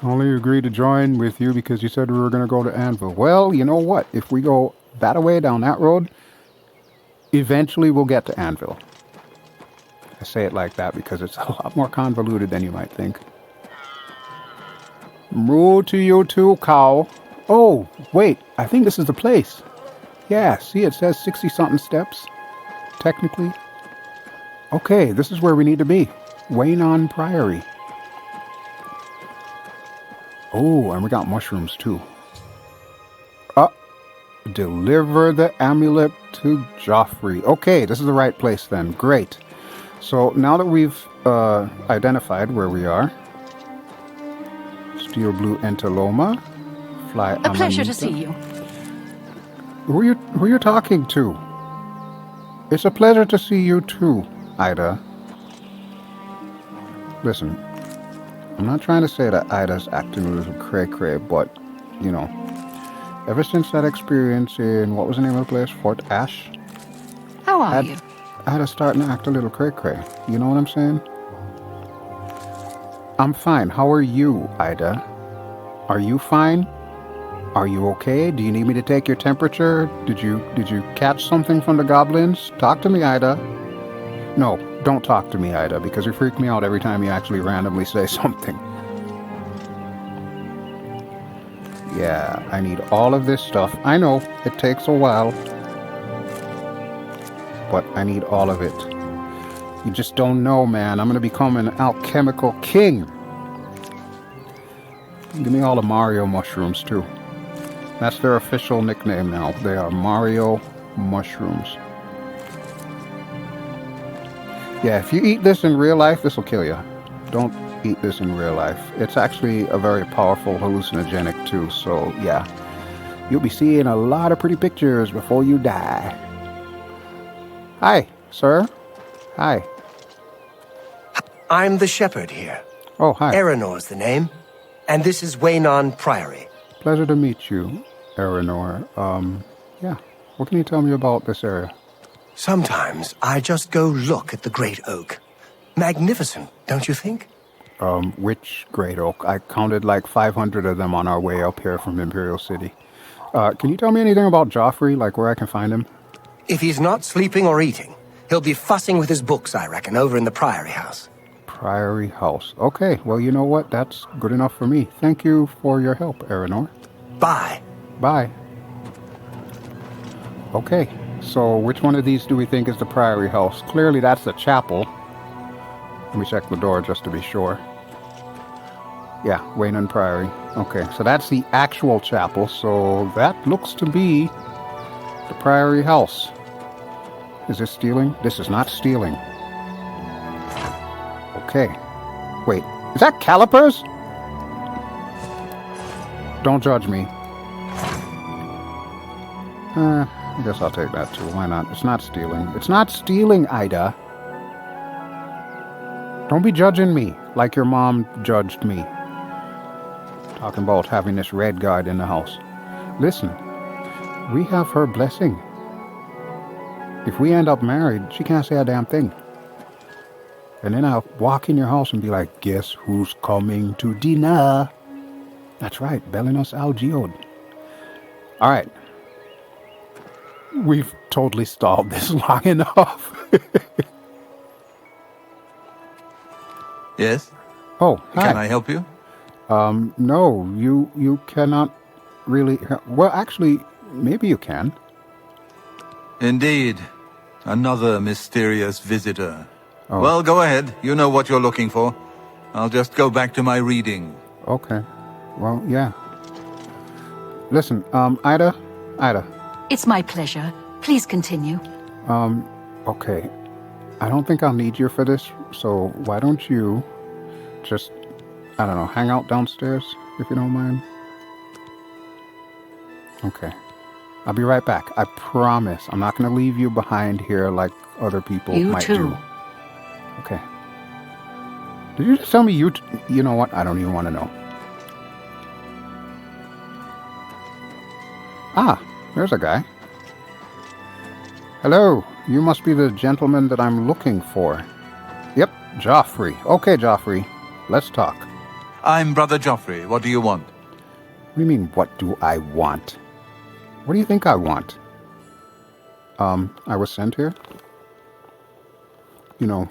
I only agreed to join with you because you said we were going to go to Anvil. Well, you know what? If we go that way down that road, eventually we'll get to Anvil. I say it like that because it's a lot more convoluted than you might think. Moo to you too, cow. Oh, wait, I think this is the place. Yeah, see, it says 60-something steps, technically. Okay, this is where we need to be. Weynon Priory. Oh, and we got mushrooms too. Deliver the amulet to Jauffre. Okay, this is the right place then. Great. So now that we've identified where we are, Steel Blue Entaloma, Fly A pleasure to see you. Who are you talking to? It's a pleasure to see you too, Ida. Listen, I'm not trying to say that Ida's acting a little cray-cray, but, you know, ever since that experience in, what was the name of the place? Fort Ash? How are you? Ida starting to act a little cray-cray. You know what I'm saying? I'm fine. How are you, Ida? Are you fine? Are you okay? Do you need me to take your temperature? Did you catch something from the goblins? Talk to me, Ida. No, don't talk to me, Ida, because you freak me out every time you actually randomly say something. Yeah, I need all of this stuff. I know, it takes a while. But I need all of it. You just don't know, man. I'm going to become an alchemical king. Give me all the Mario mushrooms, too. That's their official nickname now. They are Mario mushrooms. Yeah, if you eat this in real life, this will kill you. Don't eat this in real life. It's actually a very powerful hallucinogenic, too. So, yeah. You'll be seeing a lot of pretty pictures before you die. Hi, sir. Hi. I'm the shepherd here. Oh, hi. Eranor's the name. And this is Weynon Priory. Pleasure to meet you, Eranor. Yeah. What can you tell me about this area? Sometimes I just go look at the great oak. Magnificent, don't you think? Which great oak? I counted like 500 of them on our way up here from Imperial City. Can you tell me anything about Jauffre, like where I can find him? If he's not sleeping or eating, he'll be fussing with his books, I reckon, over in the Priory House. Priory House. Okay, well, you know what? That's good enough for me. Thank you for your help, Eranor. Bye. Bye. Okay, so which one of these do we think is the Priory House? Clearly that's the chapel. Let me check the door just to be sure. Yeah, Weynon Priory. Okay, so that's the actual chapel, so that looks to be the Priory House. Is this stealing? This is not stealing. Okay. Wait, is that calipers? Don't judge me. I guess I'll take that too. Why not? It's not stealing. It's not stealing, Ida. Don't be judging me like your mom judged me. Talking about having this red guard in the house. Listen, we have her blessing. If we end up married, she can't say a damn thing. And then I'll walk in your house and be like, guess who's coming to dinner? That's right, Bel and Geode. All right. We've totally stalled this long enough. Yes? Oh, hi. Can I help you? No, you cannot really... Well, actually, maybe you can. Indeed. Another mysterious visitor. Oh. Well, go ahead. You know what you're looking for. I'll just go back to my reading. Okay. Well, yeah. Listen, Ida? It's my pleasure. Please continue. Okay. I don't think I'll need you for this, so why don't you just, I don't know, hang out downstairs, if you don't mind? Okay. I'll be right back. I promise. I'm not going to leave you behind here like other people might do. Okay. Did you just tell me you... You know what? I don't even want to know. Ah, there's a guy. Hello. You must be the gentleman that I'm looking for. Yep, Jauffre. Okay, Jauffre. Let's talk. I'm Brother Jauffre. What do you want? What do you mean, what do I want? What do you think I want? I was sent here. You know,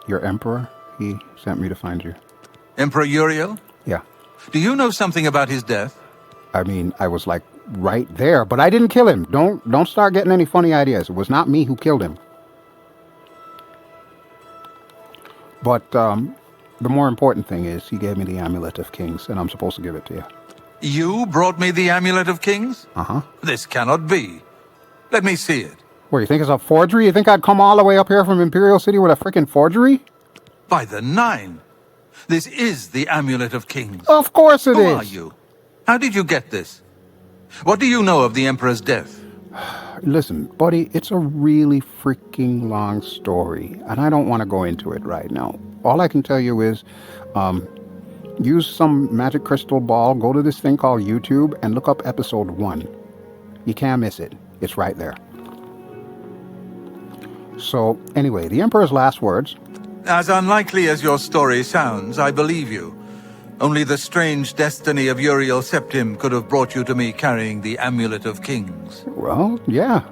your emperor, he sent me to find you. Emperor Uriel? Yeah. Do you know something about his death? I mean, I was like right there, but I didn't kill him. Don't start getting any funny ideas. It was not me who killed him. But the more important thing is he gave me the Amulet of Kings, and I'm supposed to give it to you. You brought me the Amulet of Kings? Uh-huh. This cannot be. Let me see it. What, you think it's a forgery? You think I'd come all the way up here from Imperial City with a freaking forgery? By the Nine! This is the Amulet of Kings. Of course it is! Who are you? How did you get this? What do you know of the Emperor's death? Listen, buddy, it's a really freaking long story, and I don't want to go into it right now. All I can tell you is, use some magic crystal ball, go to this thing called YouTube, and look up episode 1. You can't miss it. It's right there. So, anyway, the Emperor's last words. As unlikely as your story sounds, I believe you. Only the strange destiny of Uriel Septim could have brought you to me carrying the Amulet of Kings. Well, yeah.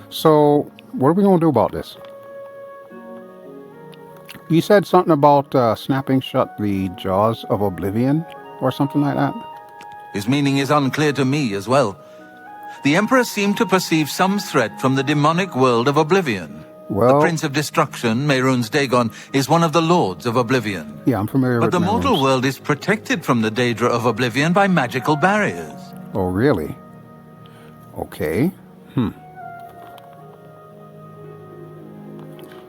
So, what are we going to do about this? You said something about snapping shut the jaws of Oblivion, or something like that? His meaning is unclear to me as well. The Emperor seemed to perceive some threat from the demonic world of Oblivion. Well, the Prince of Destruction, Mehrunes Dagon, is one of the Lords of Oblivion. Yeah, I'm familiar with But the Mehrunes. mortal world is protected from the Daedra of Oblivion by magical barriers. Oh, really? Okay.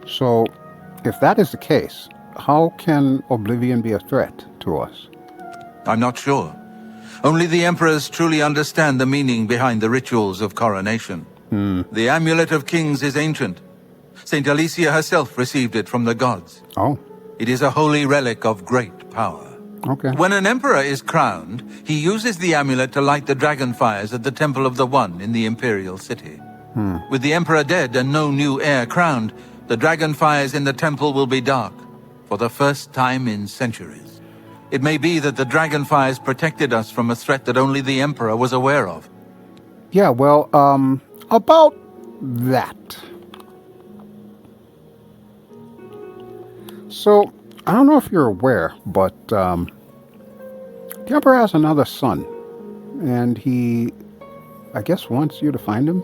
So, if that is the case, how can Oblivion be a threat to us? I'm not sure. Only the Emperors truly understand the meaning behind the rituals of coronation. The Amulet of Kings is ancient. Saint Alicia herself received it from the gods. Oh, It is a holy relic of great power. okay. When an emperor is crowned, he uses the amulet to light the dragon fires at the Temple of the One in the Imperial City. With the emperor dead and no new heir crowned, the dragon fires in the temple will be dark, for the first time in centuries. It may be that the dragon fires protected us from a threat that only the emperor was aware of. Yeah, well, about that. So, I don't know if you're aware, but the Emperor has another son, and he, I guess, wants you to find him.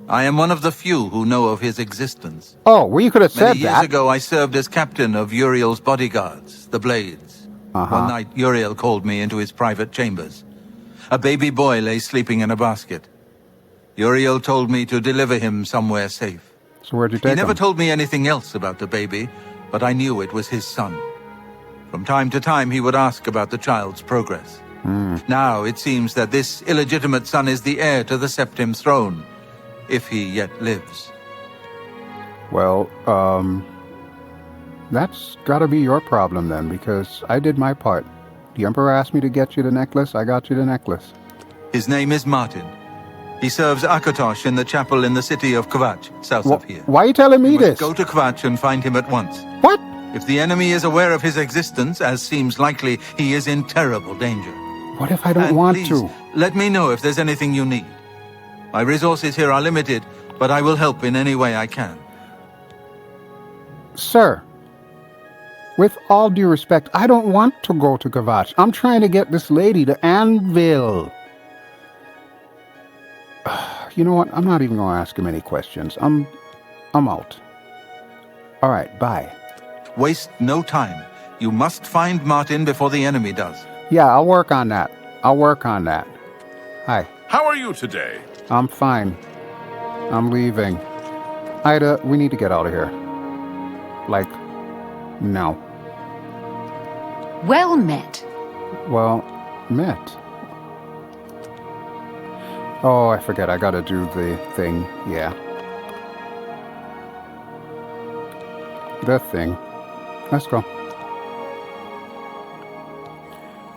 I am one of the few who know of his existence. Oh, well, you could have said Many years ago, I served as captain of Uriel's bodyguards, the Blades. One night, Uriel called me into his private chambers. A baby boy lay sleeping in a basket. Uriel told me to deliver him somewhere safe. So where'd you take him? He never told me anything else about the baby, but I knew it was his son. From time to time, he would ask about the child's progress. Now, it seems that this illegitimate son is the heir to the Septim throne, if he yet lives. Well, that's gotta be your problem then, because I did my part. The Emperor asked me to get you the necklace, I got you the necklace. His name is Martin. He serves Akatosh in the chapel in the city of Kvatch, south of here. Why are you telling me You this? must go to Kvatch and find him at once. What? If the enemy is aware of his existence, as seems likely, he is in terrible danger. What if I don't And want please, to? let me know if there's anything you need. My resources here are limited, but I will help in any way I can. Sir, with all due respect, I don't want to go to Kvatch. I'm trying to get this lady to Anvil. You know what? I'm not even going to ask him any questions. I'm out. All right, bye. Waste no time. You must find Martin before the enemy does. Yeah, I'll work on that. Hi. How are you today? I'm fine. I'm leaving. Ida, we need to get out of here. Like, now. Well met. Well, met. Oh, I forget. I gotta do the thing. Yeah. The thing. Let's go.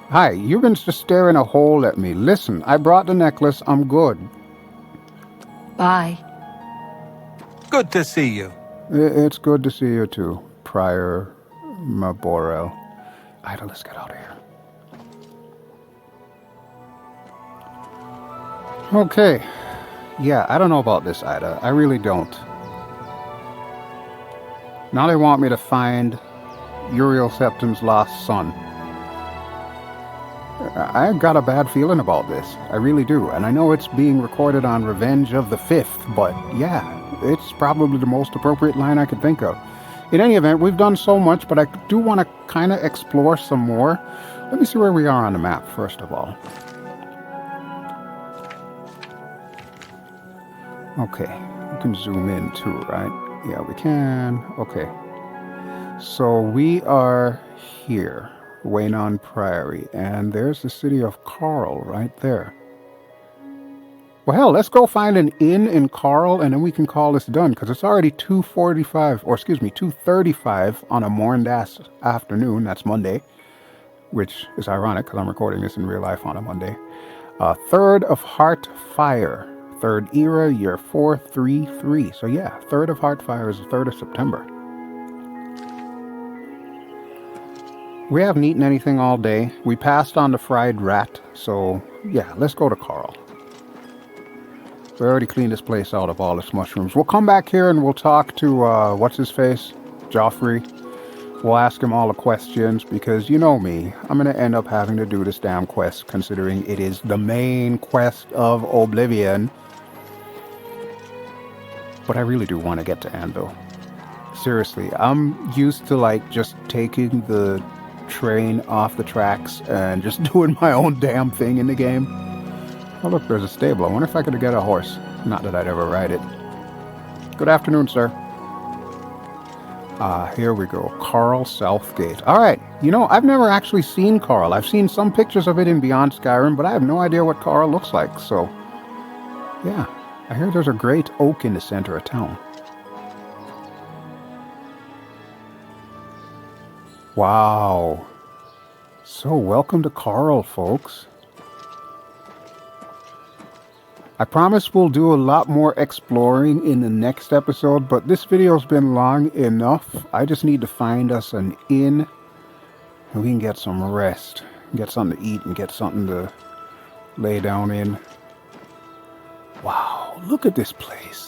Hi, you've been just staring a hole at me. Listen, I brought the necklace. I'm good. Bye. Good to see you. It's good to see you too, Prior Maborel. Ida, let's get out of here. Okay. Yeah, I don't know about this, Ida. I really don't. Now they want me to find Uriel Septim's lost son. I got a bad feeling about this. I really do. And I know it's being recorded on Revenge of the Fifth, but yeah, it's probably the most appropriate line I could think of. In any event, we've done so much, but I do want to kind of explore some more. Let me see where we are on the map, first of all. Okay, we can zoom in too, right? Yeah, we can. Okay. So we are here, Weynon Priory, and there's the city of Chorrol right there. Well, hell, let's go find an inn in Chorrol, and then we can call this done, because it's already 2:35 on a morning-ass afternoon. That's Monday, which is ironic, because I'm recording this in real life on a Monday. 3rd of Heart Fire. 3rd era, year 433. So yeah, 3rd of Heartfire is the 3rd of September. We haven't eaten anything all day. We passed on the fried rat. So yeah, let's go to Chorrol. We already cleaned this place out of all its mushrooms. We'll come back here and we'll talk to, what's his face? Jauffre. We'll ask him all the questions because you know me. I'm going to end up having to do this damn quest considering it is the main quest of Oblivion. But I really do want to get to Anvil. Seriously, I'm used to like just taking the train off the tracks and just doing my own damn thing in the game. Oh look, there's a stable. I wonder if I could get a horse. Not that I'd ever ride it. Good afternoon, sir. Here we go. Chorrol Southgate. Alright, you know, I've never actually seen Chorrol. I've seen some pictures of it in Beyond Skyrim, but I have no idea what Chorrol looks like, so... yeah. I hear there's a great oak in the center of town. Wow. So welcome to Chorrol, folks. I promise we'll do a lot more exploring in the next episode, but this video's been long enough. I just need to find us an inn and we can get some rest. Get something to eat and get something to lay down in. Wow, look at this place.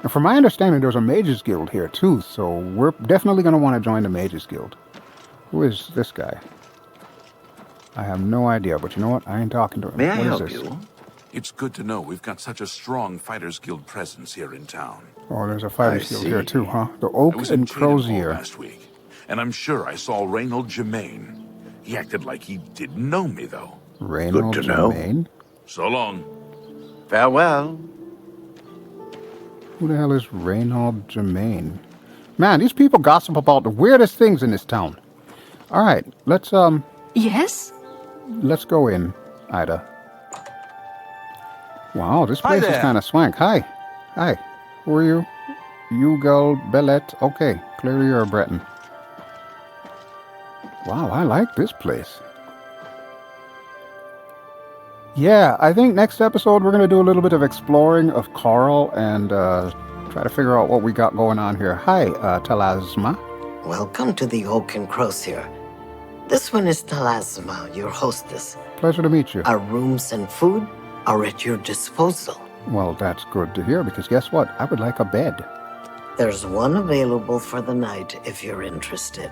And from my understanding, there's a Mages Guild here too, so we're definitely going to want to join the Mages Guild. Who is this guy? I have no idea, but you know what? I ain't talking to him. May I What is help this? you? It's good to know we've got such a strong Fighters Guild presence here in town. Oh, there's a Fighters Guild here too, huh? The I Oak was in and Crozier. last week, and I'm sure I saw Reynold Germain. He acted like he didn't know me, though. Reynold Good to know. Germain? So long. Farewell. Who the hell is Reynold Germain? Man, these people gossip about the weirdest things in this town. Alright, let's Yes? let's go in, Ida. Wow, this place is kind of swank. Hi. Hi. Who are you? Ugal Bellet. Okay, clearly you're a Breton. Wow, I like this place. Yeah, I think next episode we're going to do a little bit of exploring of Chorrol and try to figure out what we got going on here. Hi, Talasma. Welcome to the Oak and Crozier. This one is Talasma, your hostess. Pleasure to meet you. Our rooms and food are at your disposal. Well, that's good to hear, because guess what? I would like a bed. There's one available for the night if you're interested.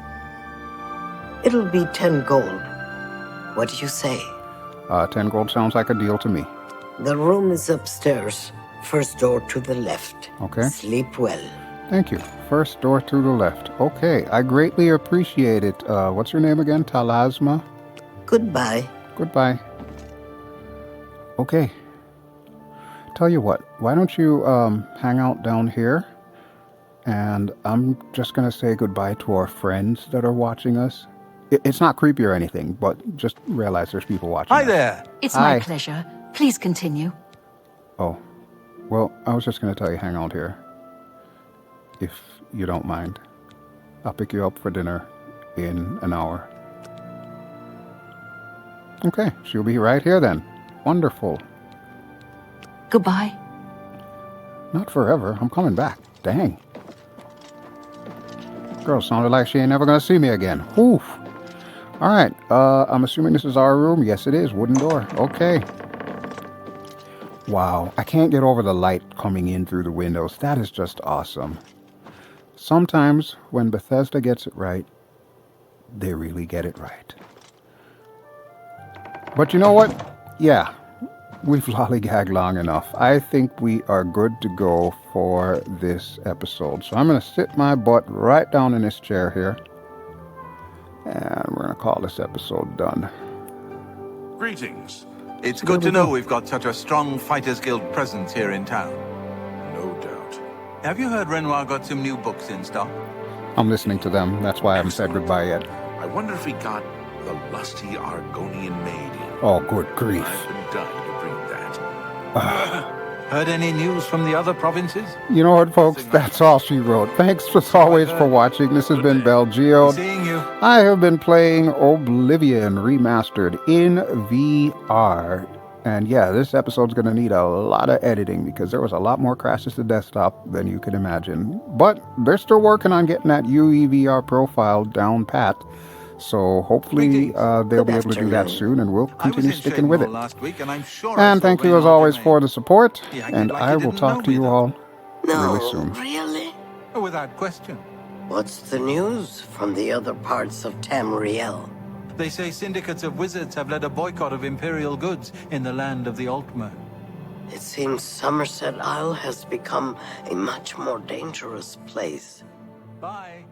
It'll be 10 gold. What do you say? 10 gold sounds like a deal to me. The room is upstairs, first door to the left. Okay. Sleep well. Thank you. First door to the left. Okay, I greatly appreciate it. What's your name again? Talasma? Goodbye. Goodbye. Okay. Tell you what, why don't you hang out down here? And I'm just going to say goodbye to our friends that are watching us. It's not creepy or anything, but just realize there's people watching. Hi there. It's Hi. my pleasure. Please continue. Oh, well, I was just going to tell you hang out here. If you don't mind. I'll pick you up for dinner in an hour. Okay, she'll be right here then. Wonderful. Goodbye. Not forever. I'm coming back. Dang. Girl sounded like she ain't never gonna see me again. Oof. Alright, I'm assuming this is our room. Yes, it is. Wooden door. Okay. Wow, I can't get over the light coming in through the windows. That is just awesome. Sometimes, when Bethesda gets it right, they really get it right. But you know what? Yeah, we've lollygagged long enough. I think we are good to go for this episode. So I'm going to sit my butt right down in this chair here. And we're going to call this episode done. Greetings. It's good to know we've got such a strong Fighters Guild presence here in town. No doubt. Have you heard Renoir got some new books in stock? I'm listening to them. That's why I haven't said goodbye yet. I wonder if he got the lusty Argonian maid in. Oh, good grief. I've been dying to bring that. Heard any news from the other provinces? You know what, folks? That's all she wrote. Thanks as always for watching. This has been BelGeode. Seeing you. I have been playing Oblivion Remastered in VR. And yeah, this episode's going to need a lot of editing because there was a lot more crashes to desktop than you could imagine. But they're still working on getting that UEVR profile down pat. So hopefully they'll be able to do that soon, and we'll continue sticking with it. Last week, and I'm sure and thank you as always for the support, Yeah, and like I you will didn't talk know to me, you though. all No, really soon. really? Without question. What's the news from the other parts of Tamriel? They say syndicates of wizards have led a boycott of imperial goods in the land of the Altmer. It seems Somerset Isle has become a much more dangerous place. Bye.